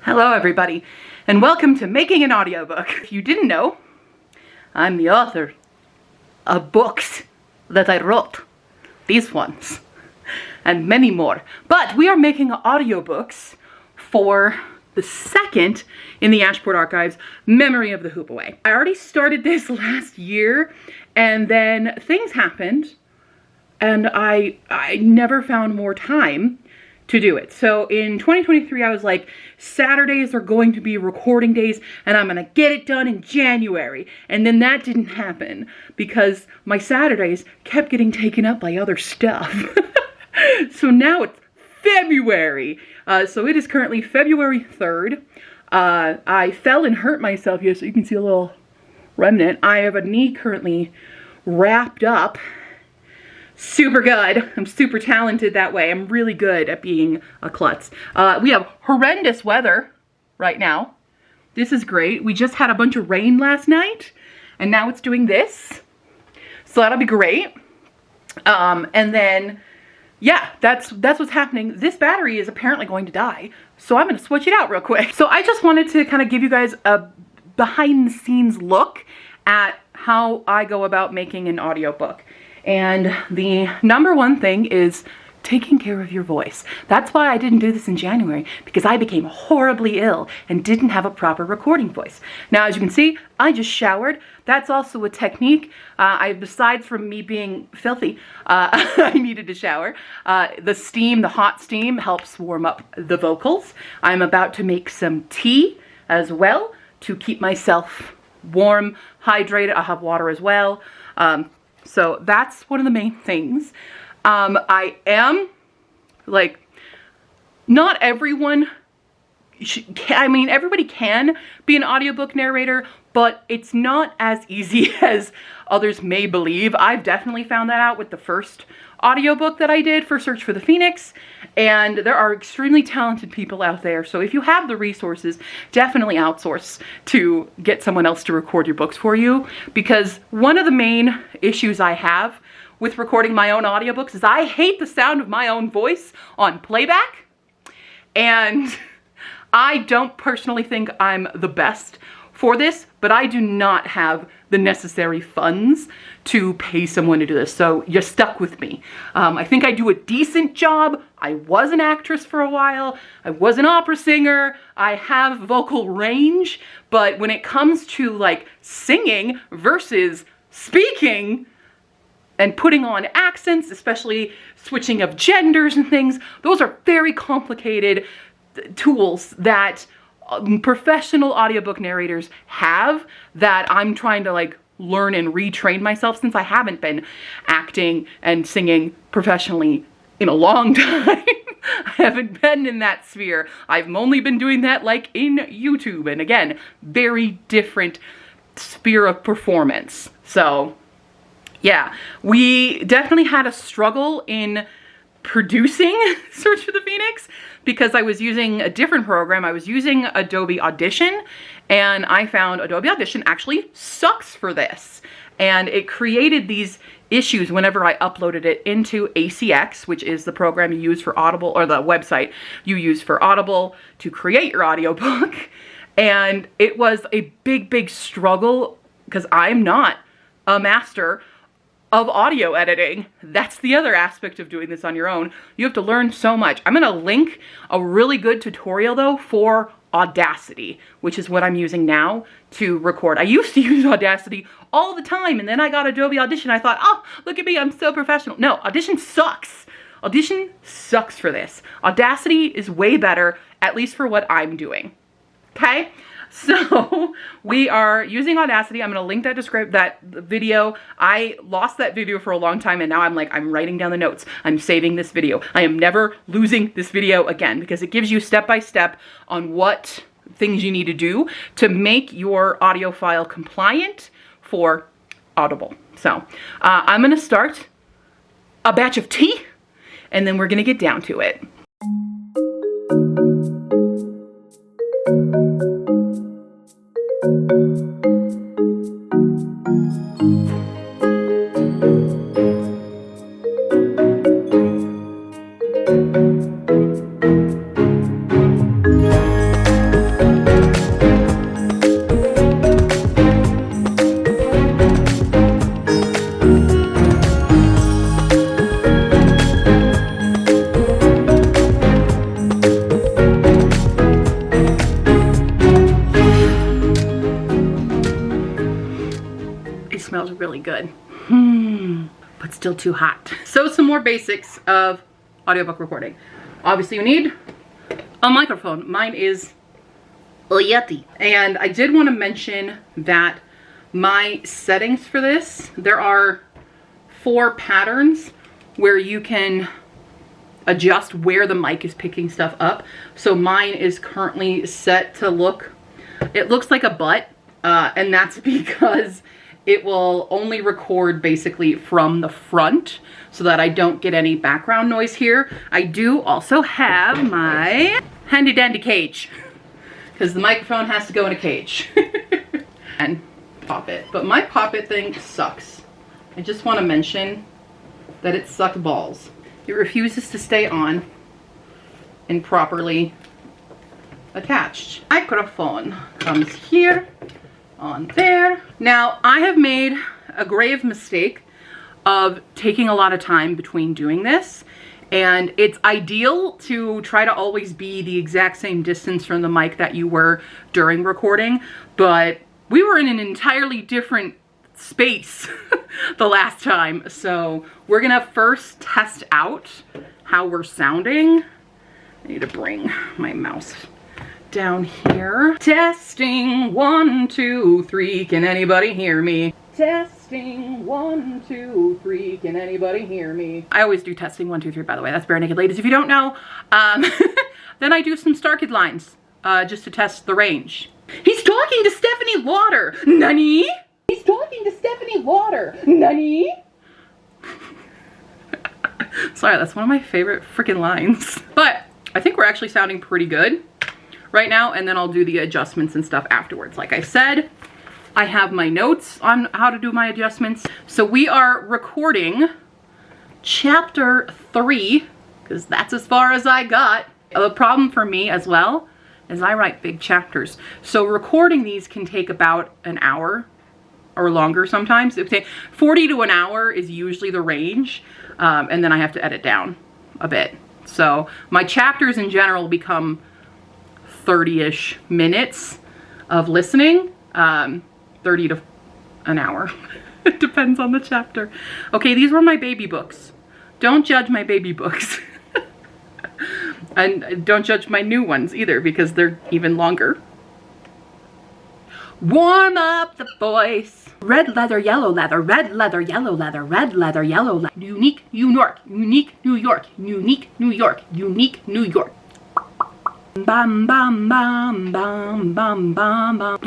Hello everybody, and welcome to Making an Audiobook. If you didn't know, I'm the author of books that I wrote. These ones, and many more. But we are making audiobooks for the second in the Ashport Archives, Memory of the Hoopaway. I already started this last year, and then things happened, and I never found more time to do it. So in 2023, I was like, Saturdays are going to be recording days and I'm gonna get it done in January. And then that didn't happen because my Saturdays kept getting taken up by other stuff. So now it's February. So it is currently February 3rd. I fell and hurt myself here, so you can see a little remnant. I have a knee currently wrapped up. Super good. I'm super talented that way. I'm really good at being a klutz. We have horrendous weather right now. This is great. We just had a bunch of rain last night, and now it's doing this. So that'll be great. And then, yeah, that's what's happening. This battery is apparently going to die, so I'm going to switch it out real quick. So I just wanted to kind of give you guys a behind-the-scenes look at how I go about making an audiobook. And the number one thing is taking care of your voice. That's why I didn't do this in January, because I became horribly ill and didn't have a proper recording voice. Now, as you can see, I just showered. That's also a technique. Besides from me being filthy, I needed to shower. The steam, the hot steam, helps warm up the vocals. I'm about to make some tea as well to keep myself warm, hydrated. I'll have water as well. So that's one of the main things. I am, like, not everyone, everybody can be an audiobook narrator, but it's not as easy as others may believe. I've definitely found that out with the first audiobook that I did for Search for the Phoenix, and there are extremely talented people out there. So if you have the resources, definitely outsource to get someone else to record your books for you, because one of the main issues I have with recording my own audiobooks is I hate the sound of my own voice on playback, and I don't personally think I'm the best for this, but I do not have the necessary funds to pay someone to do this, so you're stuck with me. I think I do a decent job. I was an actress for a while. I was an opera singer. I have vocal range, but when it comes to like singing versus speaking and putting on accents, especially switching of genders and things, those are very complicated tools that professional audiobook narrators have that I'm trying to like learn and retrain myself, since I haven't been acting and singing professionally in a long time. I haven't been in that sphere. I've only been doing that like in YouTube, and again, very different sphere of performance. So yeah, we definitely had a struggle in producing Search for the Phoenix because I was using a different program. I was using Adobe Audition, and I found Adobe Audition actually sucks for this. And it created these issues whenever I uploaded it into ACX, which is the program you use for Audible, or the website you use for Audible to create your audiobook. And it was a big struggle because I'm not a master of audio editing. That's the other aspect of doing this on your own. You have to learn so much. I'm gonna link a really good tutorial though for Audacity, which is what I'm using now to record. I used to use Audacity all the time, and then I got Adobe Audition. I thought, oh, look at me, I'm so professional. No, Audition sucks. Audition sucks for this. Audacity is way better, at least for what I'm doing. Okay? So we are using Audacity. I'm going to link that video. I lost that video for a long time, and now I'm writing down the notes. I'm saving this video. I am never losing this video again, because it gives you step by step on what things you need to do to make your audio file compliant for Audible. So I'm going to start a batch of tea, and then we're going to get down to it. smells really good. But still too hot. So some more basics of audiobook recording. Obviously you need a microphone. Mine is a Yeti. And I did want to mention that my settings for this, there are 4 patterns where you can adjust where the mic is picking stuff up. So mine is currently set to look, it looks like a butt, and that's because it will only record basically from the front so that I don't get any background noise here. I do also have my handy dandy cage because the microphone has to go in a cage. And pop it. But my pop it thing sucks. I just want to mention that it sucked balls. It refuses to stay on and properly attached. Microphone comes here, on there. Now, I have made a grave mistake of taking a lot of time between doing this, and it's ideal to try to always be the exact same distance from the mic that you were during recording, but we were in an entirely different space the last time, so we're gonna first test out how we're sounding. I need to bring my mouse down here. Testing 1, 2, 3. Can anybody hear me? Testing 1, 2, 3. Can anybody hear me? I always do testing 1, 2, 3, by the way. That's Bare Naked Ladies if you don't know. Then I do some Starkid lines just to test the range. He's talking to Stephanie Lauder. Nani? He's talking to Stephanie Lauder. Nani? Sorry, that's one of my favorite freaking lines. But I think we're actually sounding pretty good right now, and then I'll do the adjustments and stuff afterwards. Like I said, I have my notes on how to do my adjustments. So we are recording chapter 3, because that's as far as I got. The problem for me as well is I write big chapters. So recording these can take about an hour or longer sometimes. 40 to an hour is usually the range, and then I have to edit down a bit. So my chapters in general become 30-ish minutes of listening, 30 to an hour. It depends on the chapter. Okay, these were my baby books. Don't judge my baby books. And don't judge my new ones either, because they're even longer. Warm up the voice. Red leather, yellow leather, red leather, yellow leather, red leather, yellow leather. Unique New York, unique New York, unique New York, unique New York. Bam bam bam bam bam bam bam.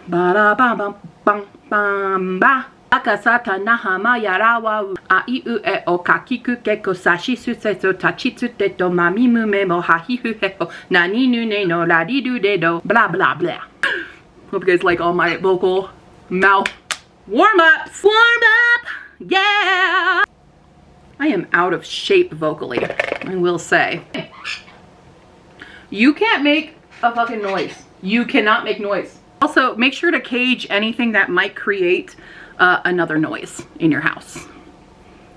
Ba da bam bam bam bam ba. Akasata nahama yarawa ai u e o kakiku keko sashi suseto tachitsu teto mami mume mo hahihu heko nani nu ne no ladi du de do blah blah blah. Hope you guys like all my vocal mouth warm-ups. Warm up! Yeah! I am out of shape vocally, I will say. You can't make a fucking noise. You cannot make noise. Also, make sure to cage anything that might create another noise in your house.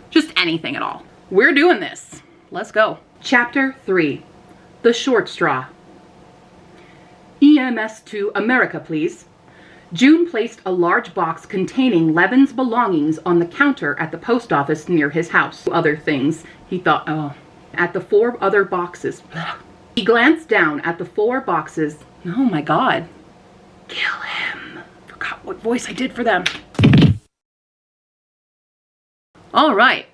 Just anything at all. We're doing this. Let's go. Chapter 3, The Short Straw. EMS to America, please. June placed a large box containing Levin's belongings on the counter at the post office near his house. Other things, he thought, oh, at the 4 other boxes. He glanced down at the 4 boxes. Oh my God. Kill him. Forgot what voice I did for them. All right.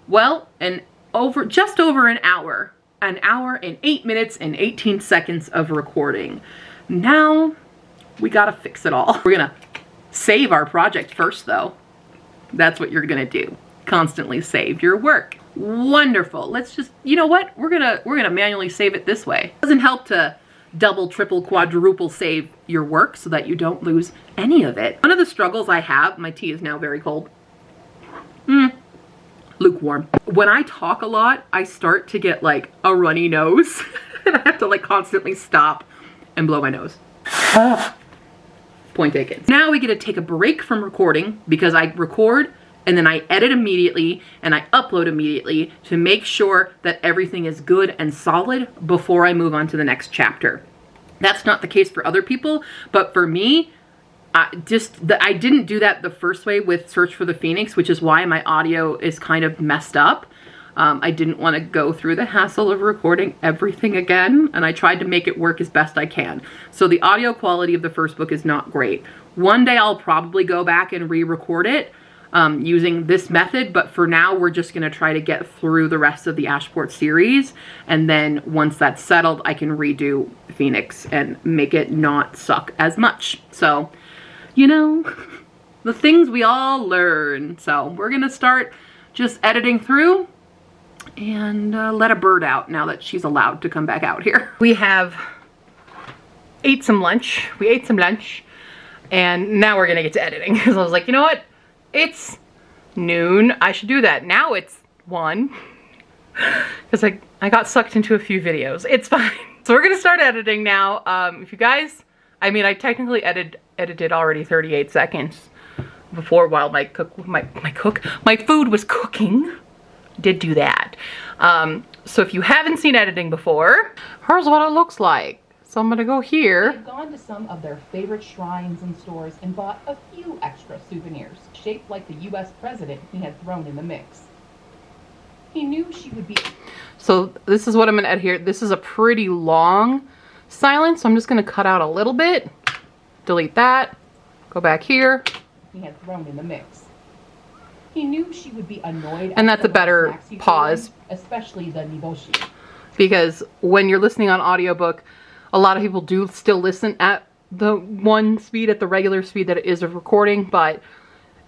Well, just over an hour and 8 minutes and 18 seconds of recording. Now we gotta fix it all. We're gonna save our project first though. That's what you're gonna do. Constantly save your work. Wonderful. Let's just, you know what? We're gonna manually save it this way. It doesn't help to double, triple, quadruple save your work so that you don't lose any of it. One of the struggles I have, my tea is now very cold. Lukewarm. When I talk a lot, I start to get like a runny nose and I have to like constantly stop and blow my nose. Point taken. Now we get to take a break from recording because I record and then I edit immediately and I upload immediately to make sure that everything is good and solid before I move on to the next chapter. That's not the case for other people, but for me, I didn't do that the first way with Search for the Phoenix, which is why my audio is kind of messed up. I didn't want to go through the hassle of recording everything again, and I tried to make it work as best I can. So the audio quality of the first book is not great. One day I'll probably go back and re-record it using this method, but for now we're just going to try to get through the rest of the Ashport series, and then once that's settled I can redo Phoenix and make it not suck as much. So, you know, the things we all learn. So we're going to start just editing through and let a bird out now that she's allowed to come back out here. We ate some lunch, and now we're gonna get to editing. Because I was like, you know what? It's noon, I should do that. Now it's 1. Because I got sucked into a few videos. It's fine. So we're gonna start editing now. If you guys, I mean, I technically edited already 38 seconds before while my food was cooking. Did do that. So if you haven't seen editing before, here's what it looks like. So I'm gonna go here. They've gone to some of their favorite shrines and stores and bought a few extra souvenirs, shaped like the US president he had thrown in the mix. He knew she would be... So this is what I'm gonna edit here. This is a pretty long silence, so I'm just gonna cut out a little bit. Delete that. Go back here. He had thrown in the mix. He knew she would be annoyed. And that's a better pause. Especially the niboshi. Because when you're listening on audiobook, a lot of people do still listen at the one speed, at the regular speed that it is of recording. But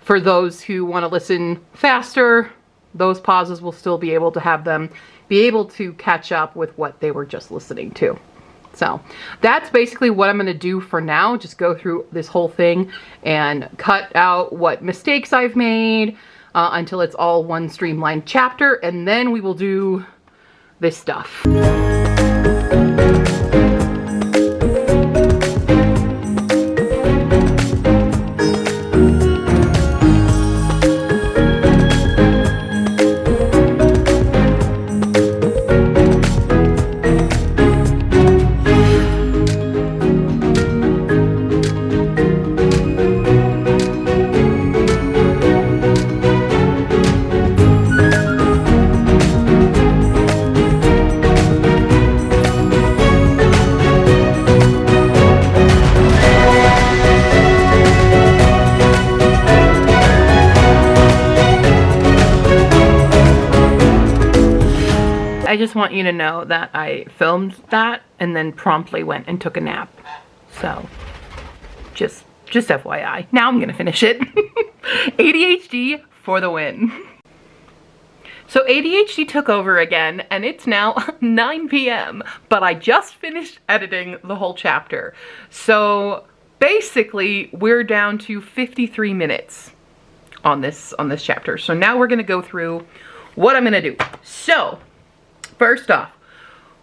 for those who want to listen faster, those pauses will still be able to have them be able to catch up with what they were just listening to. So that's basically what I'm going to do for now. Just go through this whole thing and cut out what mistakes I've made until it's all one streamlined chapter. And then we will do this stuff. I just want you to know that I filmed that and then promptly went and took a nap. So, just FYI. Now I'm gonna finish it. ADHD for the win. So ADHD took over again, and it's now 9 p.m. But I just finished editing the whole chapter. So basically, we're down to 53 minutes on this chapter. So now we're gonna go through what I'm gonna do. So first off,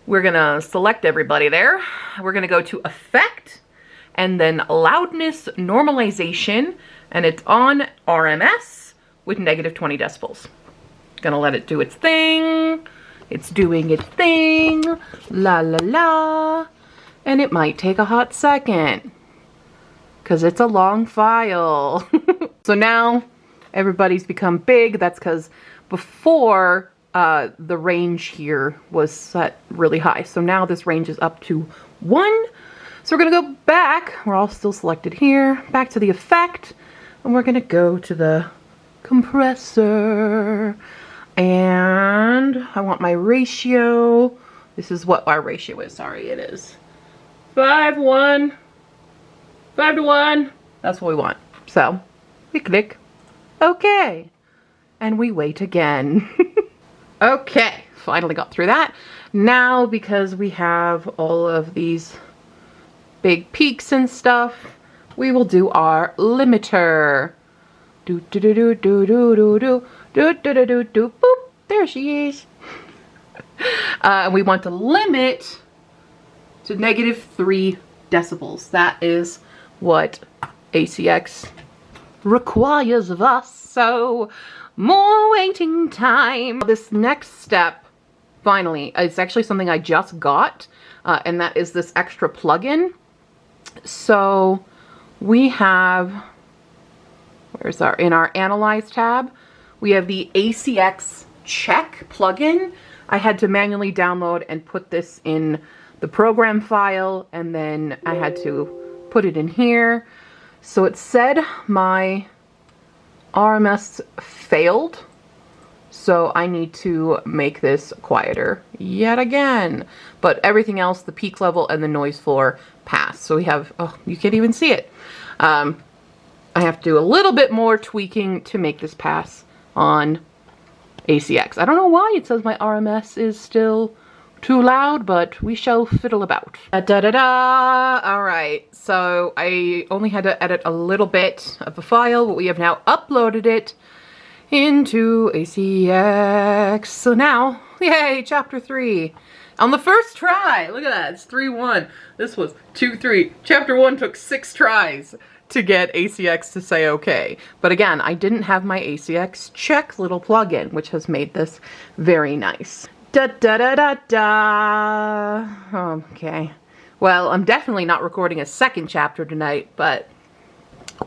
we're gonna select everybody there. We're gonna go to Effect and then Loudness Normalization, and it's on RMS with -20 decibels. Gonna let it do its thing. It's doing its thing. La la la. And it might take a hot second because it's a long file. So now everybody's become big. That's because before the range here was set really high. So now this range is up to 1. So we're gonna go back. We're all still selected here. Back to the effect. And we're gonna go to the compressor. And I want my ratio. This is what our ratio is. Sorry, it is 5:1. 5:1. That's what we want. So we click OK. And we wait again. Okay, finally got through that. Now, because we have all of these big peaks and stuff, we will do our limiter. Do do do do do do do do do do do do do boop. There she is. We want to limit to -3 decibels. That is what ACX requires of us. so more waiting time. This next step, finally, it's actually something I just got, and that is this extra plugin. So we have, in our Analyze tab, we have the ACX Check plugin. I had to manually download and put this in the program file, and then I had to put it in here. So it said my RMS failed, so I need to make this quieter yet again. But everything else, the peak level and the noise floor, passed. So we have, oh, you can't even see it. I have to do a little bit more tweaking to make this pass on ACX. I don't know why it says my RMS is still too loud, but we shall fiddle about. All right, so I only had to edit a little bit of the file, but we have now uploaded it into ACX. So now, yay, chapter 3. On the first try, look at that, it's 3-1. This was 2-3. Chapter 1 took 6 tries to get ACX to say okay. But again, I didn't have my ACX Check little plugin, which has made this very nice. Da da da da da. Okay. Well, I'm definitely not recording a second chapter tonight, but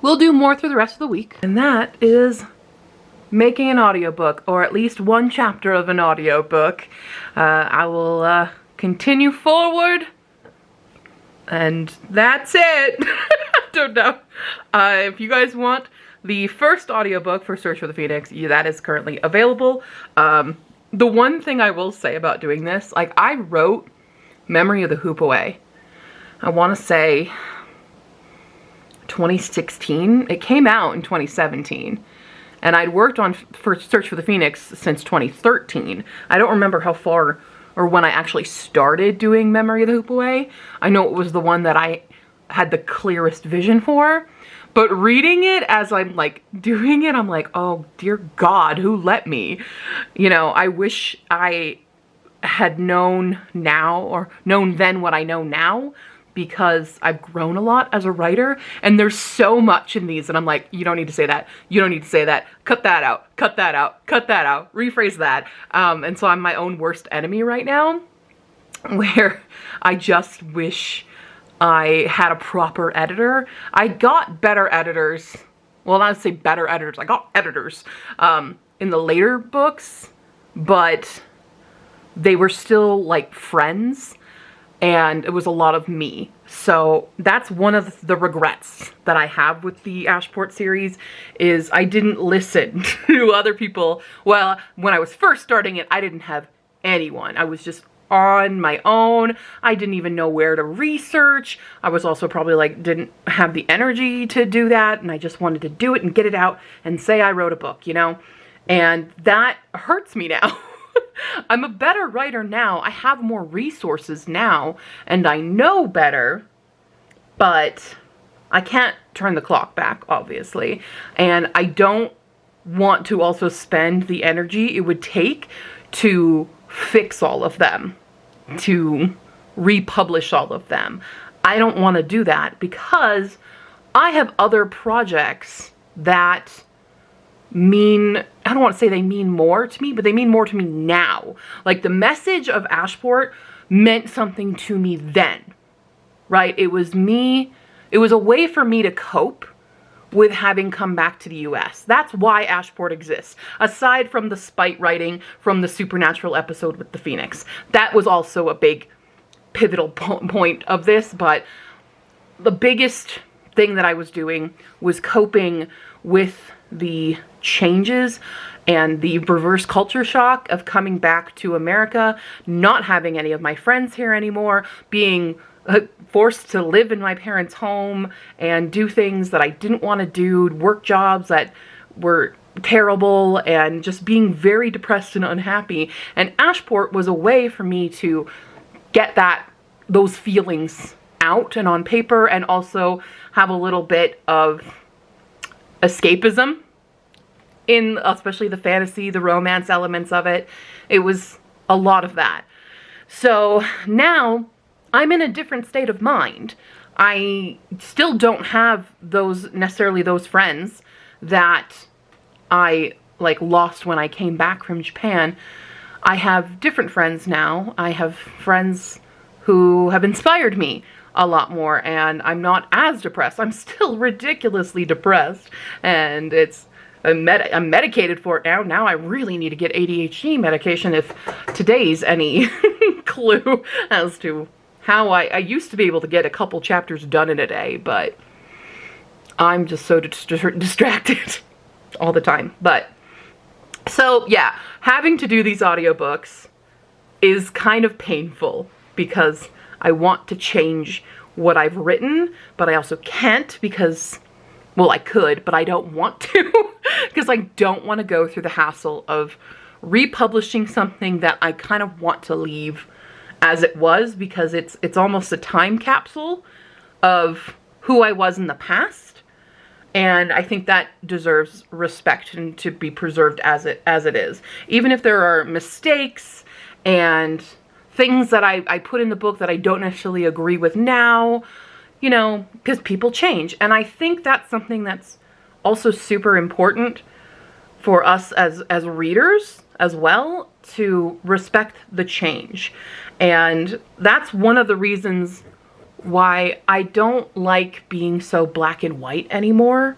we'll do more through the rest of the week. And that is making an audiobook, or at least one chapter of an audiobook. I will continue forward, and that's it. Don't know. If you guys want the first audiobook for Search for the Phoenix, that is currently available. The one thing I will say about doing this, like, I wrote Memory of the Hoop Away, I want to say 2016. It came out in 2017. And I'd worked on Search for the Phoenix since 2013. I don't remember how far or when I actually started doing Memory of the Hoop Away. I know it was the one that I had the clearest vision for. But reading it as I'm like doing it, I'm like, oh dear God, who let me? You know, I wish I had known now, or known then what I know now, because I've grown a lot as a writer, and there's so much in these, and I'm like, you don't need to say that, you don't need to say that, cut that out, cut that out, cut that out, rephrase that. And so I'm my own worst enemy right now, where I just wish I had a proper editor. I got better editors, well, not to say better editors, I got editors in the later books, but they were still like friends, and it was a lot of me. So that's one of the regrets that I have with the Ashport series, is I didn't listen to other people. Well, when I was first starting it, I didn't have anyone. I was just on my own. I didn't even know where to research. I was also probably like, didn't have the energy to do that, and I just wanted to do it and get it out and say I wrote a book, you know? And that hurts me now. I'm a better writer now. I have more resources now, and I know better, but I can't turn the clock back, obviously. And I don't want to also spend the energy it would take to fix all of them, to republish all of them. I don't want to do that, because I have other projects that mean, I don't want to say they mean more to me, but they mean more to me now. Like, the message of Ashport meant something to me then, right? It was a way for me to cope with having come back to the US. That's why Ashport exists. Aside from the spite writing from the Supernatural episode with the Phoenix. That was also a big pivotal point of this, but the biggest thing that I was doing was coping with the changes and the reverse culture shock of coming back to America, not having any of my friends here anymore, being forced to live in my parents' home and do things that I didn't want to do, work jobs that were terrible, and just being very depressed and unhappy. And Ashport was a way for me to get those feelings out and on paper, and also have a little bit of escapism in especially the fantasy, the romance elements of it. It was a lot of that. So now I'm in a different state of mind. I still don't have necessarily those friends that I like lost when I came back from Japan. I have different friends now. I have friends who have inspired me a lot more, and I'm not as depressed. I'm still ridiculously depressed, and I'm medicated for it now. Now I really need to get ADHD medication, if today's any clue as to how I used to be able to get a couple chapters done in a day, but I'm just so distracted all the time. But so yeah, having to do these audiobooks is kind of painful because I want to change what I've written, but I also can't because, well, I could, but I don't want to because I don't want to go through the hassle of republishing something that I kind of want to leave as it was, because it's almost a time capsule of who I was in the past. And I think that deserves respect and to be preserved as it is. Even if there are mistakes and things that I put in the book that I don't necessarily agree with now, you know, because people change. And I think that's something that's also super important for us as readers as well, to respect the change. And that's one of the reasons why I don't like being so black and white anymore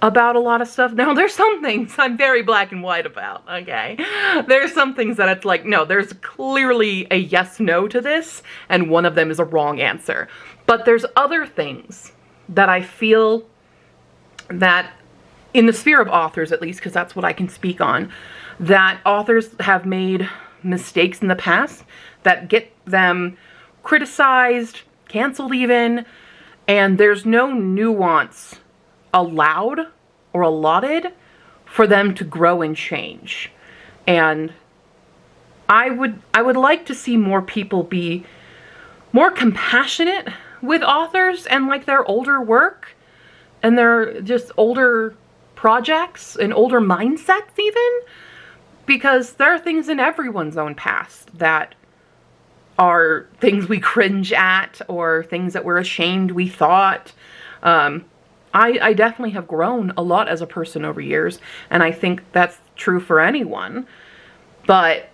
about a lot of stuff. Now, there's some things I'm very black and white about, okay? There's some things that it's like, no, there's clearly a yes, no to this, and one of them is a wrong answer. But there's other things that I feel that, in the sphere of authors at least, because that's what I can speak on, that authors have made mistakes in the past that get them criticized, canceled even, and there's no nuance allowed or allotted for them to grow and change. And I would like to see more people be more compassionate with authors and like their older work and their just older projects and older mindsets even, because there are things in everyone's own past that are things we cringe at or things that we're ashamed we thought. I definitely have grown a lot as a person over years, and I think that's true for anyone. But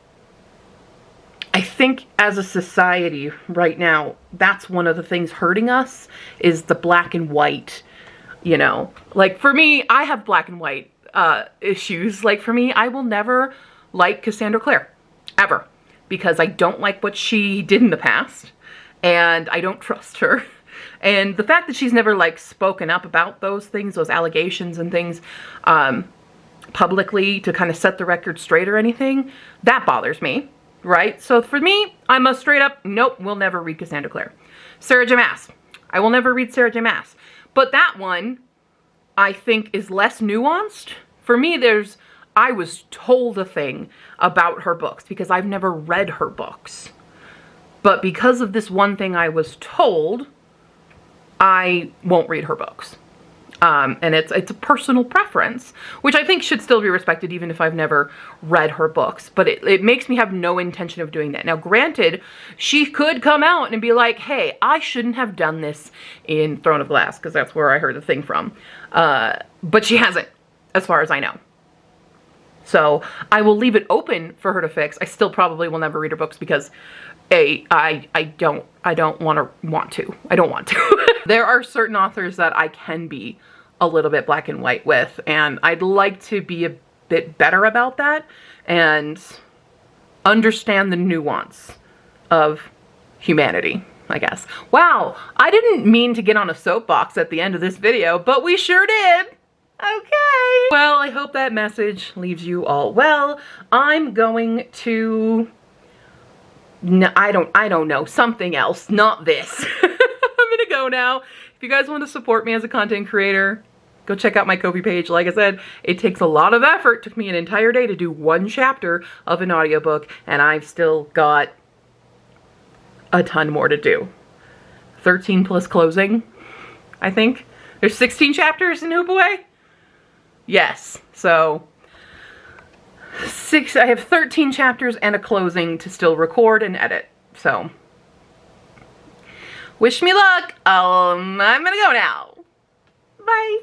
I think as a society right now, that's one of the things hurting us, is the black and white, you know. Like for me, I have black and white issues. Like for me, I will never like Cassandra Clare, ever. Because I don't like what she did in the past, and I don't trust her. And the fact that she's never like spoken up about those things, those allegations and things, publicly to kind of set the record straight or anything, that bothers me, right? So for me, I'm a straight up, nope, we'll never read Cassandra Clare. Sarah J. Maas, I will never read Sarah J. Maas. But that one, I think, is less nuanced. For me, I was told a thing about her books because I've never read her books. But because of this one thing I was told, I won't read her books. And it's a personal preference, which I think should still be respected even if I've never read her books. But it makes me have no intention of doing that. Now, granted, she could come out and be like, hey, I shouldn't have done this in Throne of Glass, because that's where I heard the thing from. But she hasn't, as far as I know. So I will leave it open for her to fix. I still probably will never read her books because I don't want to. There are certain authors that I can be a little bit black and white with, and I'd like to be a bit better about that and understand the nuance of humanity, I guess. Wow, I didn't mean to get on a soapbox at the end of this video, but we sure did. Okay. Well, I hope that message leaves you all well. I'm going to, no, I don't know, something else, not this. I'm gonna go now. If you guys want to support me as a content creator, go check out my Ko-fi page. Like I said, it takes a lot of effort. It took me an entire day to do one chapter of an audiobook, and I've still got a ton more to do. 13 plus closing, I think. There's 16 chapters in Hoopaway. Yes, so I have 13 chapters and a closing to still record and edit. So wish me luck. I'm gonna go now. Bye.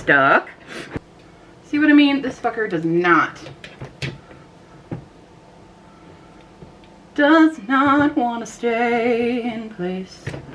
stuck. See what I mean? This fucker does not want to stay in place.